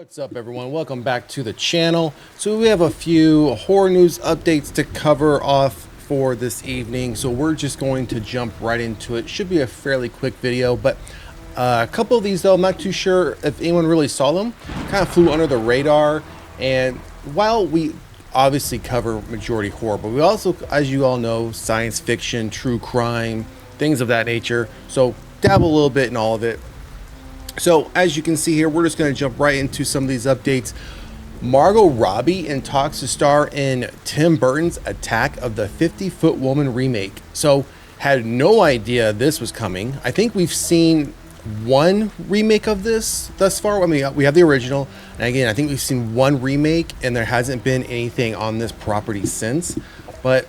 What's up, everyone? Welcome back to the channel. So we have a few horror news updates to cover off for this evening, so we're just going to jump right into it. Should be a fairly quick video, but a couple of these though, I'm not too sure if anyone really saw them. Kind of flew under the radar, and while we obviously cover majority horror, but we also, as you all know, science fiction, true crime, things of that nature, so dabble a little bit in all of it. So as you can see here, we're just going to jump right into some of these updates. Margot Robbie in talks to star in Tim Burton's Attack of the 50-Foot Woman remake. So had no idea this was coming. I think we've seen one remake of this thus far. I mean, we have the original, and again, I think we've seen one remake, and there hasn't been anything on this property since. But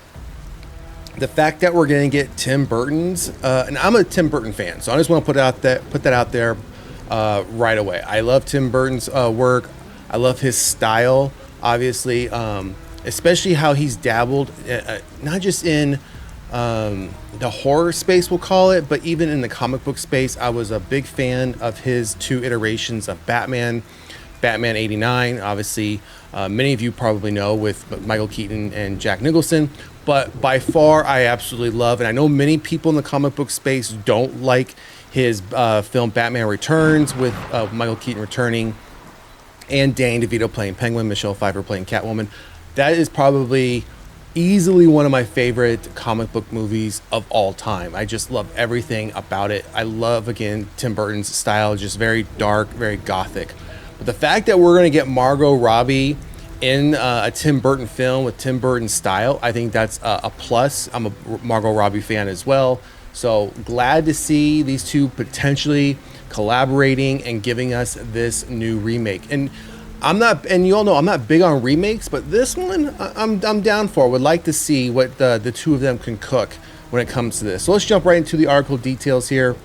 the fact that we're going to get Tim Burton's, and I'm a Tim Burton fan, so I just want to put that out there. Right away. I love Tim Burton's work. I love his style, obviously, especially how he's dabbled, not just in the horror space, we'll call it, but even in the comic book space. I was a big fan of his two iterations of Batman 89, obviously, many of you probably know, with Michael Keaton and Jack Nicholson, but by far I absolutely love, and I know many people in the comic book space don't like his film Batman Returns, with Michael Keaton returning and Danny DeVito playing Penguin, Michelle Pfeiffer playing Catwoman. That is probably easily one of my favorite comic book movies of all time. I just love everything about it. I love, again, Tim Burton's style, just very dark, very gothic. But the fact that we're going to get Margot Robbie in a Tim Burton film with Tim Burton's style, I think that's a plus. I'm a Margot Robbie fan as well. So glad to see these two potentially collaborating and giving us this new remake. And I'm not, and you all know I'm not big on remakes, but this one I'm down for. Would like to see what the two of them can cook when it comes to this. So let's jump right into the article details here.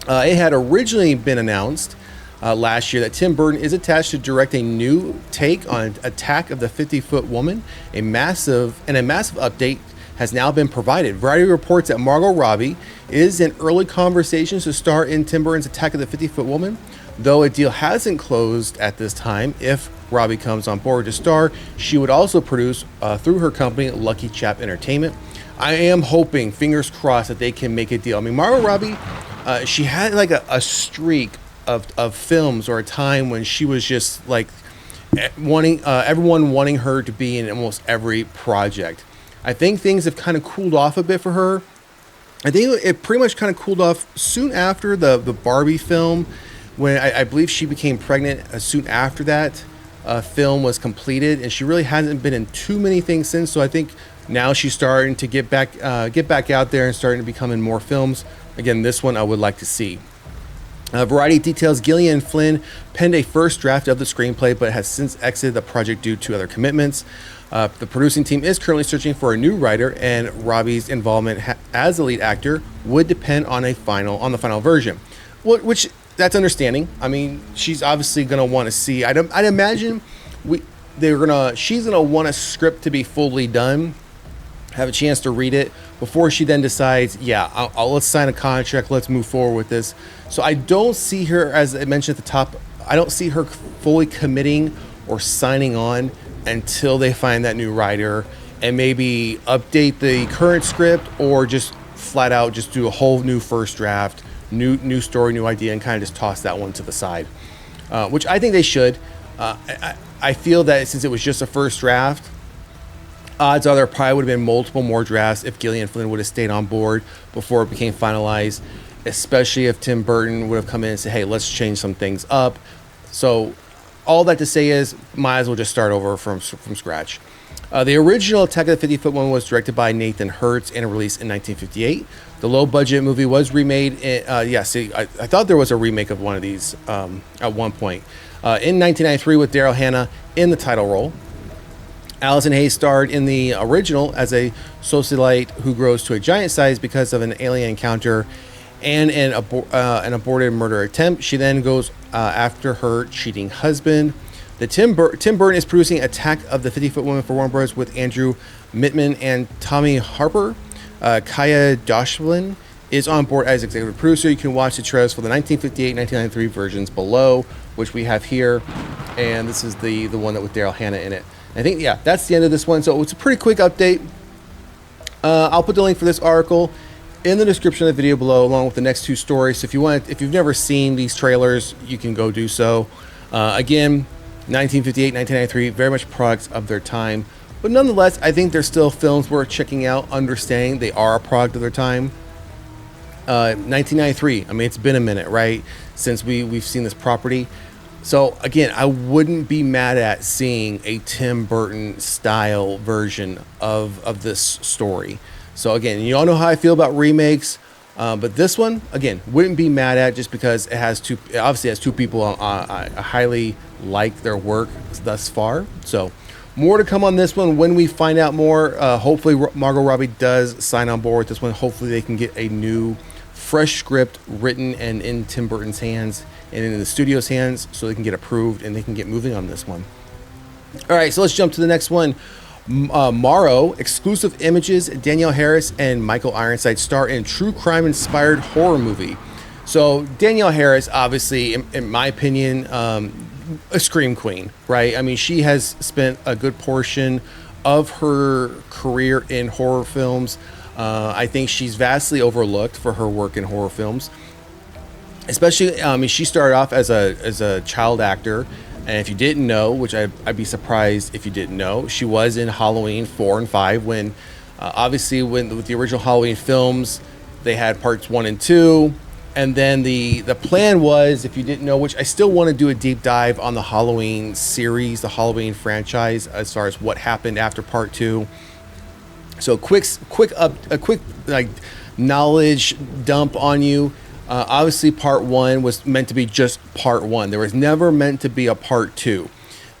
It had originally been announced last year that Tim Burton is attached to direct a new take on Attack of the 50-Foot Woman. A massive update has now been provided. Variety reports that Margot Robbie is in early conversations to star in Tim Burton's Attack of the 50-Foot Woman, though a deal hasn't closed at this time. If Robbie comes on board to star, she would also produce through her company, Lucky Chap Entertainment. I am hoping, fingers crossed, that they can make a deal. I mean, Margot Robbie, she had like a streak of films, or a time when she was just like everyone wanting her to be in almost every project. I think things have kind of cooled off a bit for her. I think it pretty much kind of cooled off soon after the Barbie film, when I believe she became pregnant soon after that film was completed, and she really hasn't been in too many things since. So I think now she's starting to get back out there and starting to become in more films. Again, this one I would like to see. Variety details Gillian Flynn penned a first draft of the screenplay, but has since exited the project due to other commitments. The producing team is currently searching for a new writer, and Robbie's involvement as a lead actor would depend on the final version. Which that's understanding. I mean, she's obviously going to want to see. I'd imagine she's gonna want a script to be fully done, have a chance to read it before she then decides, yeah, let's sign a contract, let's move forward with this. So I don't see her, as I mentioned at the top, I don't see her fully committing or signing on until they find that new writer and maybe update the current script, or just flat out just do a whole new first draft, new story, new idea, and kind of just toss that one to the side, which I think they should. I feel that since it was just a first draft, odds are there probably would have been multiple more drafts if Gillian Flynn would have stayed on board before it became finalized, especially if Tim Burton would have come in and said, hey, let's change some things up. So all that to say is, might as well just start over from scratch. The original Attack of the 50-Foot Woman was directed by Nathan Hertz and released in 1958. The low-budget movie was remade. I thought there was a remake of one of these at one point. In 1993 with Daryl Hannah in the title role. Allison Hayes starred in the original as a socialite who grows to a giant size because of an alien encounter and an aborted murder attempt. She then goes after her cheating husband. Tim Burton is producing Attack of the 50-Foot Woman for Warner Bros. With Andrew Mittman and Tommy Harper. Kaya Doshvlin is on board as executive producer. You can watch the trailers for the 1958, 1993 versions below, which we have here, and this is the one that with Daryl Hannah in it. I think, yeah, that's the end of this one. So it's a pretty quick update. I'll put the link for this article in the description of the video below, along with the next two stories. So if you've never seen these trailers, you can go do so. Again, 1958, 1993, very much products of their time. But nonetheless, I think they're still films worth checking out, understanding they are a product of their time. 1993, I mean, it's been a minute, right, since we've seen this property. So again, I wouldn't be mad at seeing a Tim Burton style version of this story. So again, you all know how I feel about remakes, but this one, again, wouldn't be mad at, just because it obviously has two people I highly like their work thus far. So more to come on this one when we find out more. Hopefully Margot Robbie does sign on board with this one. Hopefully they can get a new, fresh script written and in Tim Burton's hands and in the studio's hands, so they can get approved and they can get moving on this one. All right, so let's jump to the next one. Marrow, exclusive images. Danielle Harris and Michael Ironside star in true crime inspired horror movie. So Danielle Harris, obviously, in my opinion, a scream queen, right? I mean, she has spent a good portion of her career in horror films. I think she's vastly overlooked for her work in horror films. Especially, I mean, she started off as a child actor, and if you didn't know, which I'd be surprised if you didn't know, she was in Halloween 4 and 5. When obviously with the original Halloween films, they had parts 1 and 2, and then the plan was, if you didn't know, which I still want to do a deep dive on the Halloween series, the Halloween franchise, as far as what happened after part 2. So a quick like knowledge dump on you. Obviously, part 1 was meant to be just part 1. There was never meant to be a part 2.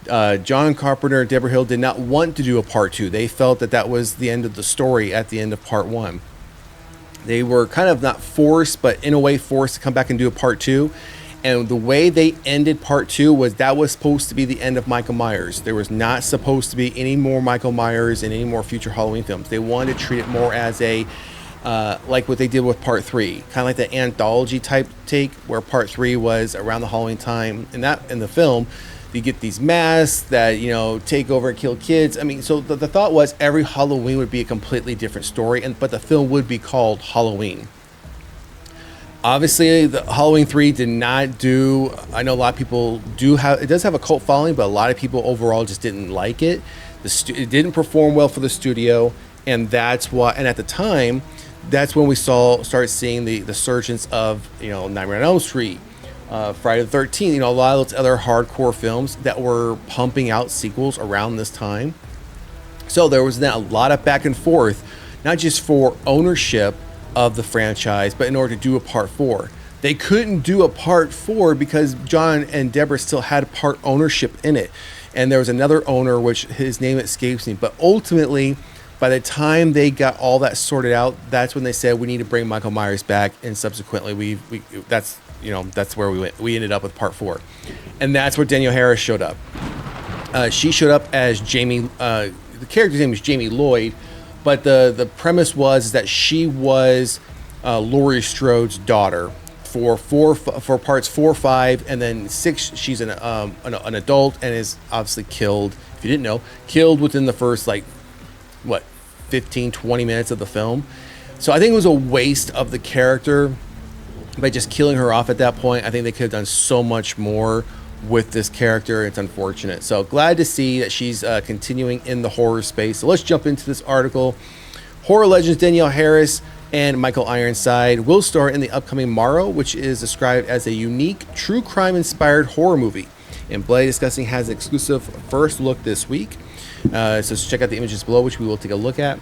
John Carpenter and Deborah Hill did not want to do a part 2. They felt that was the end of the story at the end of part 1. They were kind of not forced, but in a way forced to come back and do a part 2. And the way they ended part 2 was supposed to be the end of Michael Myers. There was not supposed to be any more Michael Myers in any more future Halloween films. They wanted to treat it more as a like what they did with part 3, kind of like the anthology type take, where part 3 was around the Halloween time. And that in the film, you get these masks that, you know, take over and kill kids. I mean, so the thought was every Halloween would be a completely different story, but the film would be called Halloween. Obviously, the Halloween 3 did not do. I know a lot of people it does have a cult following, but a lot of people overall just didn't like it. It didn't perform well for the studio, and that's why. And at the time, that's when we started seeing the surgence of, you know, Nightmare on Elm Street, Friday the 13th, you know, a lot of those other hardcore films that were pumping out sequels around this time. So there was then a lot of back and forth, not just for ownership of the franchise, but in order to do a part 4. They couldn't do a part 4 because John and Deborah still had part ownership in it. And there was another owner, which his name escapes me, but ultimately, by the time they got all that sorted out, that's when they said we need to bring Michael Myers back, and subsequently that's where we went. We ended up with part 4, and that's where Danielle Harris showed up. She showed up as Jamie. The character's name was Jamie Lloyd, but the premise was that she was Laurie Strode's daughter for parts 4, 5, and then 6. She's an adult and is obviously killed. If you didn't know, killed within the first 15-20 minutes of the film. So I think it was a waste of the character by just killing her off at that point. I think they could have done so much more with this character. It's unfortunate. So glad to see that she's continuing in the horror space. So let's jump into this article. Horror legends Danielle Harris and Michael Ironside will star in the upcoming Marrow, which is described as a unique true crime inspired horror movie. And Bloody Disgusting has an exclusive first look this week. So check out the images below, which we will take a look at.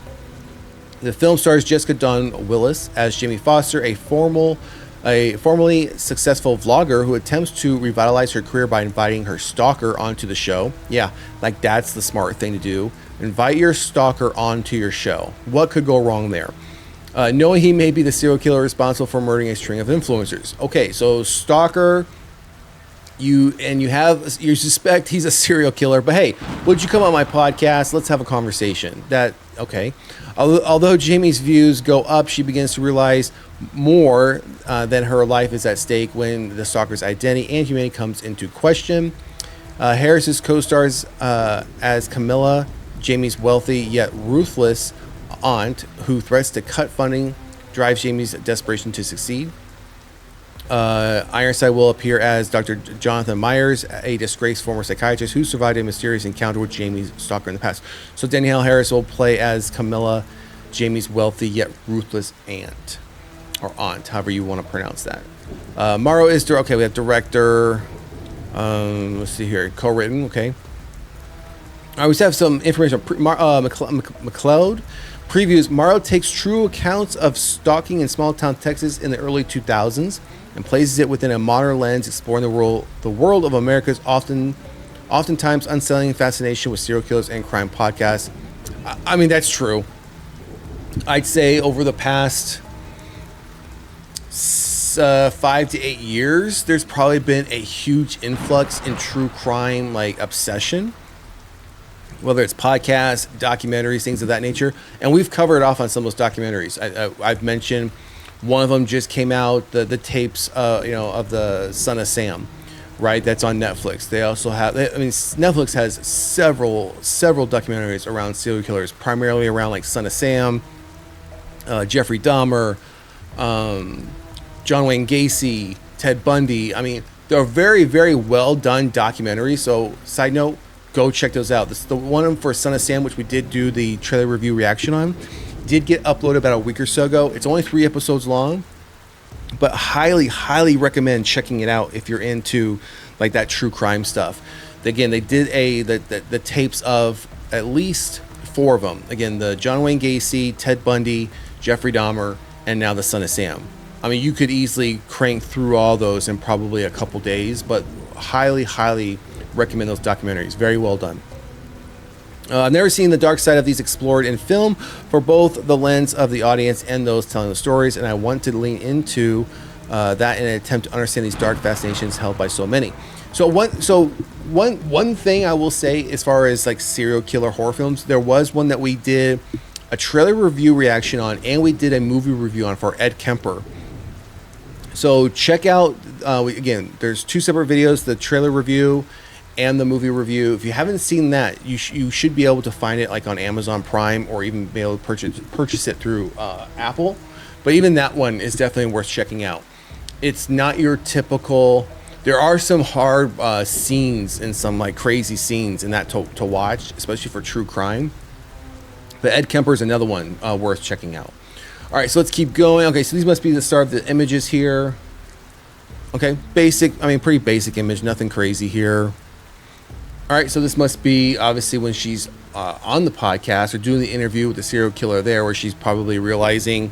The film stars Jessica Dawn Willis as Jamie Foster, a formerly successful vlogger who attempts to revitalize her career by inviting her stalker onto the show. Yeah, like that's the smart thing to do. Invite your stalker onto your show. What could go wrong there? Knowing he may be the serial killer responsible for murdering a string of influencers. Okay, so stalker you suspect he's a serial killer, but hey, would you come on my podcast? Let's have a conversation. That okay. Although Jamie's views go up, she begins to realize more than her life is at stake when the stalker's identity and humanity comes into question. Harris's co-stars as Camilla, Jamie's wealthy yet ruthless aunt who threats to cut funding, drives Jamie's desperation to succeed. Ironside will appear as Dr. Jonathan Myers, a disgraced former psychiatrist who survived a mysterious encounter with Jamie's stalker in the past. So Danielle Harris will play as Camilla, Jamie's wealthy yet ruthless aunt, or aunt, however you want to pronounce that. Marrow is okay. We have director. Let's see here, co-written. Okay. I always have some information. McLeod previews. Marrow takes true accounts of stalking in small town Texas in the early 2000s and places it within a modern lens, exploring the world of America's oftentimes unsettling fascination with serial killers and crime podcasts. I mean, that's true. I'd say over the past 5 to 8 years, there's probably been a huge influx in true crime, like obsession, whether it's podcasts, documentaries, things of that nature. And we've covered off on some of those documentaries. I've mentioned one of them just came out, the tapes, of the Son of Sam, right? That's on Netflix. They also have, Netflix has several documentaries around serial killers, primarily around like Son of Sam, Jeffrey Dahmer, John Wayne Gacy, Ted Bundy. I mean, they're very, very well done documentaries. So, side note, go check those out. This is the one for Son of Sam, which we did do the trailer review reaction on. Did get uploaded about a week or so ago. It's only 3 episodes long, but highly, highly recommend checking it out if you're into like that true crime stuff. Again, they did the tapes of at least 4 of them. Again, the John Wayne Gacy, Ted Bundy, Jeffrey Dahmer, and now the Son of Sam. I mean, you could easily crank through all those in probably a couple days, but highly, highly recommend those documentaries. Very well done. I've never seen the dark side of these explored in film for both the lens of the audience and those telling the stories, and I want to lean into that in an attempt to understand these dark fascinations held by so many. So one thing I will say as far as like serial killer horror films, there was one that we did a trailer review reaction on, and we did a movie review on for Ed Kemper. So check out, again, there's 2 separate videos, the trailer review and the movie review. If you haven't seen that, you should be able to find it like on Amazon Prime, or even be able to purchase it through Apple. But even that one is definitely worth checking out. It's not your typical, there are some hard scenes and some like crazy scenes in that to watch, especially for true crime. But Ed Kemper is another one worth checking out. All right, so let's keep going. Okay, so these must be the start of the images here. Okay, pretty basic image, nothing crazy here. All right, so this must be obviously when she's on the podcast or doing the interview with the serial killer there, where she's probably realizing,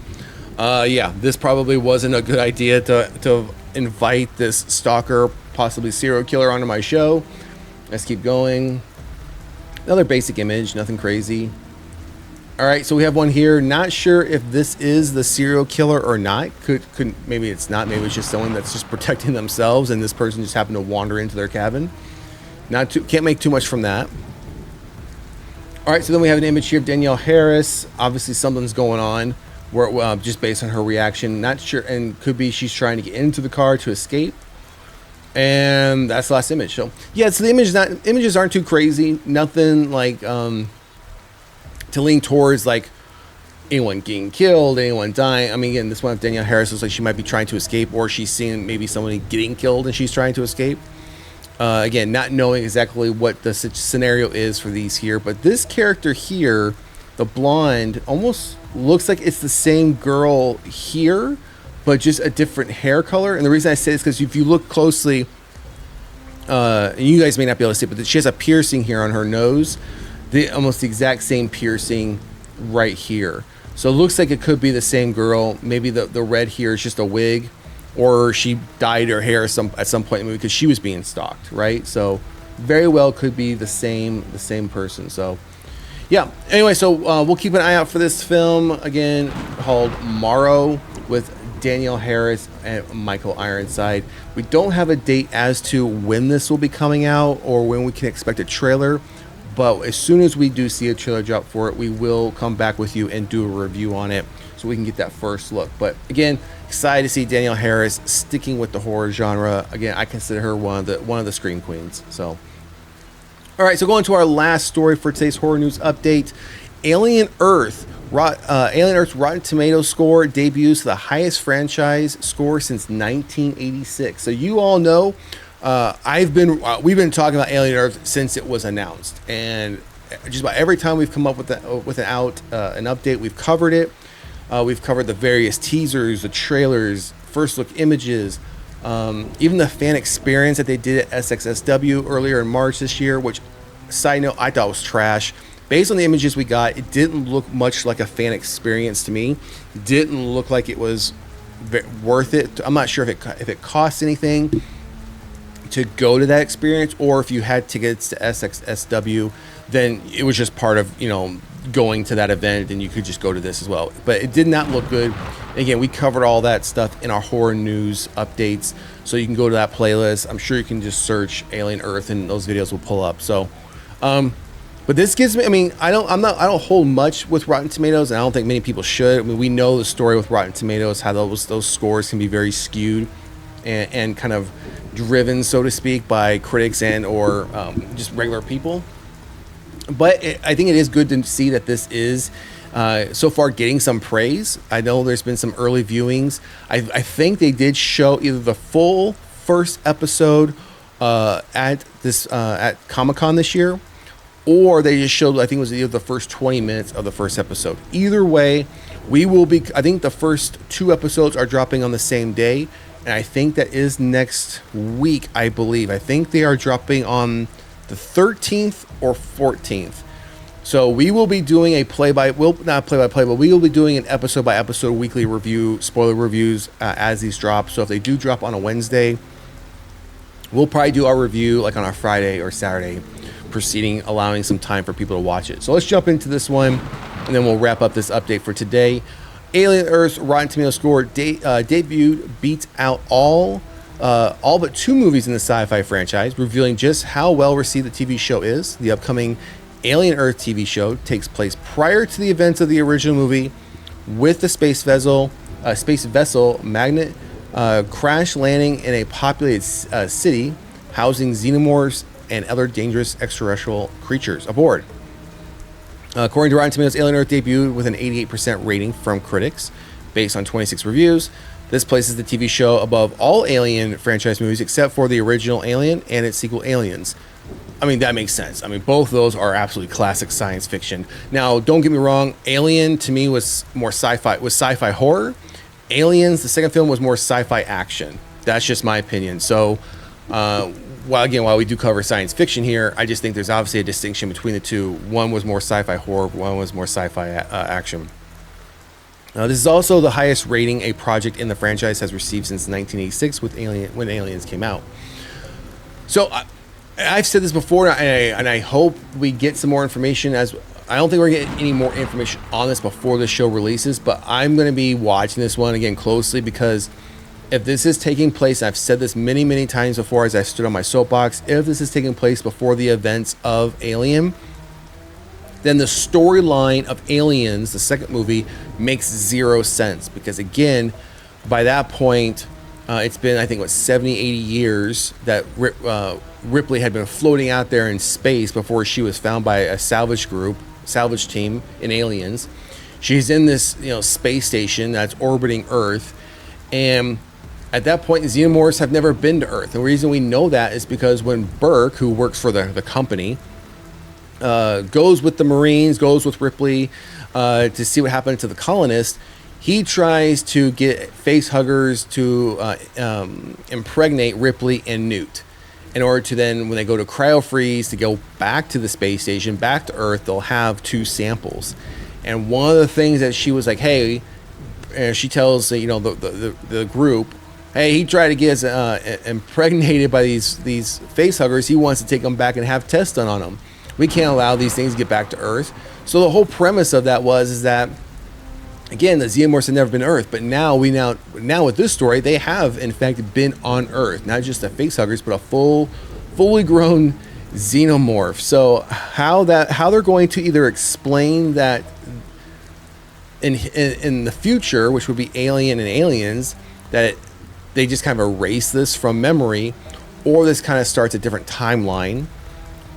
this probably wasn't a good idea to invite this stalker, possibly serial killer, onto my show. Let's keep going. Another basic image, nothing crazy. All right, so we have one here. Not sure if this is the serial killer or not. Could maybe it's not. Maybe it's just someone that's just protecting themselves, and this person just happened to wander into their cabin. Can't make too much from that. All right, so then we have an image here of Danielle Harris. Obviously, something's going on. Where just based on her reaction, not sure, and could be she's trying to get into the car to escape. And that's the last image. So yeah, so the images aren't too crazy. Nothing like to lean towards like anyone getting killed, anyone dying. I mean, again, this one of Danielle Harris looks like she might be trying to escape, or she's seeing maybe somebody getting killed and she's trying to escape. Again, not knowing exactly what the scenario is for these here, but this character here, the blonde, almost looks like it's the same girl here, but just a different hair color. And the reason I say this is because if you look closely, and you guys may not be able to see it, but she has a piercing here on her nose, almost the exact same piercing right here. So it looks like it could be the same girl. Maybe the red here is just a wig, or she dyed her hair at some point in the movie because she was being stalked, right? So very well could be the same person. So yeah, anyway, so we'll keep an eye out for this film, again, called Marrow, with Danielle Harris and Michael Ironside. We don't have a date as to when this will be coming out or when we can expect a trailer, but as soon as we do see a trailer drop for it, we will come back with you and do a review on it so we can get that first look. But again, excited to see Danielle Harris sticking with the horror genre. Again, I consider her one of the scream queens. So, all right, so going to our last story for today's horror news update. Alien Earth's Rotten Tomatoes score debuts to the highest franchise score since 1986. So you all know we've been talking about Alien Earth since it was announced, and just about every time we've come up with an update, we've covered it. We've covered the various teasers, the trailers, first look images, even the fan experience that they did at SXSW earlier in March this year, which, side note, I thought was trash. Based on the images we got, it didn't look much like a fan experience to me. It didn't look like it was worth it. I'm not sure if it costs anything to go to that experience, or if you had tickets to SXSW, then it was just part of, going to that event, and you could just go to this as well. But it did not look good. Again, we covered all that stuff in our horror news updates, so you can go to that playlist. I'm sure you can just search Alien Earth and those videos will pull up. So, but this gives me, I don't hold much with Rotten Tomatoes, and I don't think many people should. I mean, we know the story with Rotten Tomatoes, how those scores can be very skewed and kind of driven, so to speak, by critics and or just regular people. But I think it is good to see that this is so far getting some praise. I know there's been some early viewings. I think they did show either the full first episode at Comic-Con this year, or they just showed, I think it was either the first 20 minutes of the first episode. Either way, I think the first 2 episodes are dropping on the same day, and I think that is next week, I believe. I think they are dropping on the 13th or 14th. So we will be doing but we will be doing an episode by episode weekly review, spoiler reviews as these drop. So if they do drop on a Wednesday, we'll probably do our review like on a Friday or Saturday proceeding, allowing some time for people to watch it. So let's jump into this one, and then we'll wrap up this update for today. Alien Earth's Rotten Tomatoes score debuted beats out all but 2 movies in the sci-fi franchise, revealing just how well received the TV show is. The upcoming Alien Earth TV show takes place prior to the events of the original movie, with the space vessel Magnet crash landing in a populated city, housing xenomorphs and other dangerous extraterrestrial creatures aboard. According to Rotten Tomatoes, Alien Earth debuted with an 88% rating from critics, based on 26 reviews. This places the TV show above all Alien franchise movies except for the original Alien and its sequel Aliens. I mean, that makes sense. I mean, both of those are absolutely classic science fiction. Now, don't get me wrong, Alien to me was more sci-fi horror. Aliens, the second film, was more sci-fi action. That's just my opinion. So, while we do cover science fiction here, I just think there's obviously a distinction between the two. One was more sci-fi horror, one was more sci-fi action. This is also the highest rating a project in the franchise has received since 1986 when Aliens came out. So I've said this before, and I hope we get some more information. As I don't think we're going to get any more information on this before the show releases, but I'm going to be watching this one again closely, because if this is taking place, I've said this many, many times before as I stood on my soapbox, if this is taking place before the events of Alien, then the storyline of Aliens, the second movie, makes zero sense. Because again, by that point, it's been, I think, 70, 80 years that Ripley had been floating out there in space before she was found by a salvage team in Aliens. She's in this, space station that's orbiting Earth, and at that point, the xenomorphs have never been to Earth. The reason we know that is because when Burke, who works for the company, goes with the Marines, goes with Ripley to see what happened to the colonists, he tries to get face huggers to impregnate Ripley and Newt, in order to then, when they go to cryo-freeze to go back to the space station, back to Earth, they'll have 2 samples. And one of the things that she was like, hey, she tells the group, hey, he tried to get us impregnated by these face huggers. He wants to take them back and have tests done on them. We can't allow these things to get back to Earth. So the whole premise of that is that again, the xenomorphs have never been Earth, but now with this story, they have in fact been on Earth, not just the facehuggers, but a fully grown xenomorph. So how they're going to either explain that in the future, which would be Alien and Aliens, that they just kind of erase this from memory, or this kind of starts a different timeline,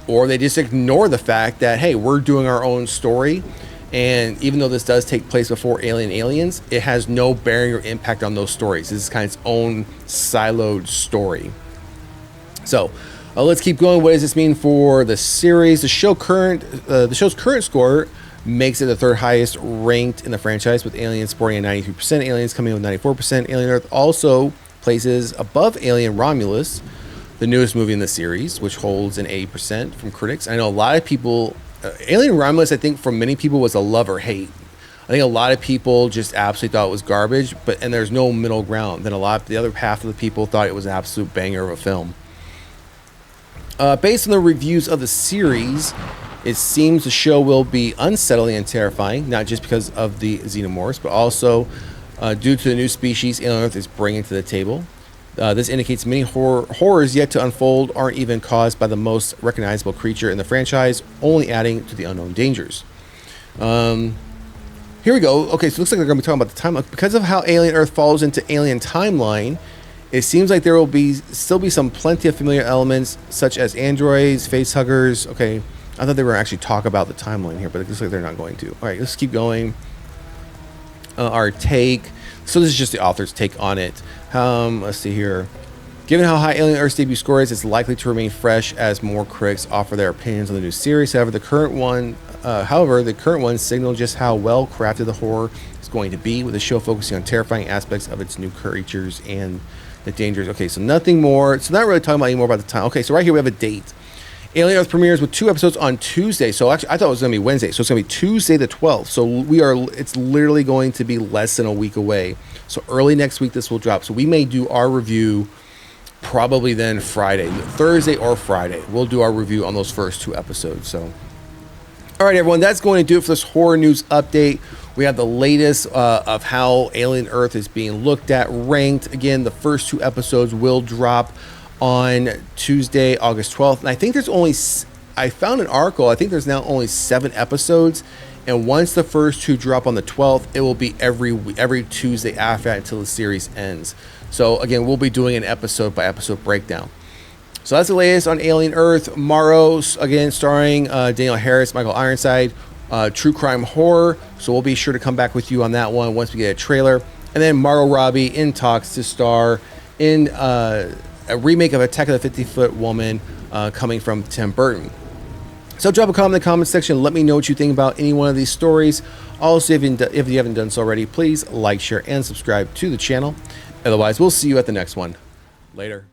or they just ignore the fact that, hey, we're doing our own story, and even though this does take place before Alien Aliens, it has no bearing or impact on those stories. This is kind of its own siloed story. So let's keep going. What does this mean for the series? The show's current score makes it the third highest ranked in the franchise, with Aliens sporting at 93%, Aliens coming in with 94%. Alien Earth also places above Alien Romulus, the newest movie in the series, which holds an 80% from critics. I know a lot of people, Alien Romulus, I think for many people was a love or hate. I think a lot of people just absolutely thought it was garbage, and there's no middle ground. Then the other half of the people thought it was an absolute banger of a film. Based on the reviews of the series, it seems the show will be unsettling and terrifying, not just because of the xenomorphs, but also due to the new species Alien Earth is bringing to the table. This indicates many horrors yet to unfold aren't even caused by the most recognizable creature in the franchise, only adding to the unknown dangers. Here we go. Okay, so it looks like they're going to be talking about the timeline. Because of how Alien Earth falls into Alien timeline, it seems like there will still be plenty of familiar elements, such as androids, facehuggers. Okay, I thought they were actually talk about the timeline here, but it looks like they're not going to. All right, let's keep going. Our take. So this is just the author's take on it. Let's see here. Given how high Alien Earth's debut score is, it's likely to remain fresh as more critics offer their opinions on the new series. However, the current one signaled just how well crafted the horror is going to be, with the show focusing on terrifying aspects of its new creatures and the dangers. Okay, so nothing more. So not really talking about anymore about the time. Okay, so right here we have a date. Alien Earth premieres with 2 episodes on Tuesday. So actually, I thought it was going to be Wednesday. So it's going to be Tuesday the 12th. So it's literally going to be less than a week away. So early next week, this will drop. So we may do our review probably then Friday, Thursday or Friday. We'll do our review on those first 2 episodes. So, all right, everyone, that's going to do it for this horror news update. We have the latest of how Alien Earth is being looked at, ranked. Again, the first 2 episodes will drop on Tuesday, August 12th. And I think I found an article, I think there's now only 7 episodes. And once the first 2 drop on the 12th, it will be every Tuesday after that until the series ends. So again, we'll be doing an episode by episode breakdown. So that's the latest on Alien Earth. Marrow, again, starring Danielle Harris, Michael Ironside, true crime horror. So we'll be sure to come back with you on that one once we get a trailer. And then Margot Robbie in talks to star in a remake of Attack of the 50-Foot Woman coming from Tim Burton. So drop a comment in the comment section. Let me know what you think about any one of these stories. Also, if you haven't done so already, please like, share, and subscribe to the channel. Otherwise, we'll see you at the next one. Later.